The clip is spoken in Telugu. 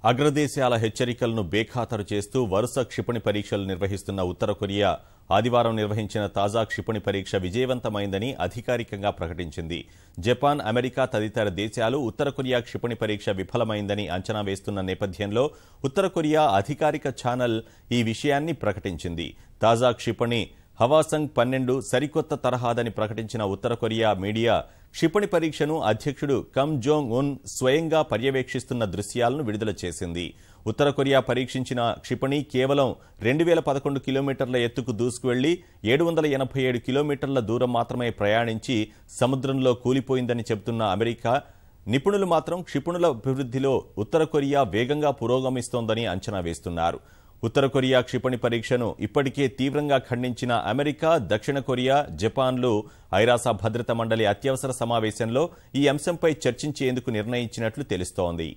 అగ్రదేశాల హెచ్చరికలను బేఖాతరు చేస్తూ వరుస క్షిపణి పరీక్షలు నిర్వహిస్తున్న ఉత్తర కొరియా ఆదివారం నిర్వహించిన తాజా క్షిపణి పరీక్ష విజయవంతమైందని అధికారికంగా ప్రకటించింది. జపాన్, అమెరికా తదితర దేశాలు ఉత్తర కొరియా క్షిపణి పరీక్ష విఫలమైందని అంచనా వేస్తున్న నేపథ్యంలో ఉత్తర కొరియా అధికారిక ఛానల్ ఈ విషయాన్ని ప్రకటించింది. తాజా క్షిపణి హవాసంగ్ 12 సరికొత్త తరహాదని ప్రకటించిన ఉత్తర కొరియా మీడియా క్షిపణి పరీక్షను అధ్యక్షుడు కమ్ జోంగ్ ఉన్ స్వయంగా పర్యవేక్షిస్తున్న దృశ్యాలను విడుదల చేసింది. ఉత్తర కొరియా పరీక్షించిన క్షిపణి కేవలం 2011 కిలోమీటర్ల ఎత్తుకు దూసుకువెళ్లి 787 కిలోమీటర్ల దూరం మాత్రమే ప్రయాణించి సముద్రంలో కూలిపోయిందని చెబుతున్న అమెరికా నిపుణులు మాత్రం క్షిపణుల అభివృద్ధిలో ఉత్తర కొరియా వేగంగా పురోగమిస్తోందని అంచనా వేస్తున్నారు. ఉత్తర కొరియా క్షిపణి పరీక్షను ఇప్పటికే తీవ్రంగా ఖండించిన అమెరికా, దక్షిణ కొరియా, జపాన్లు ఐరాస భద్రతా మండలి అత్యవసర సమావేశంలో ఈ అంశంపై చర్చించేందుకు నిర్ణయించినట్లు తెలుస్తోంది.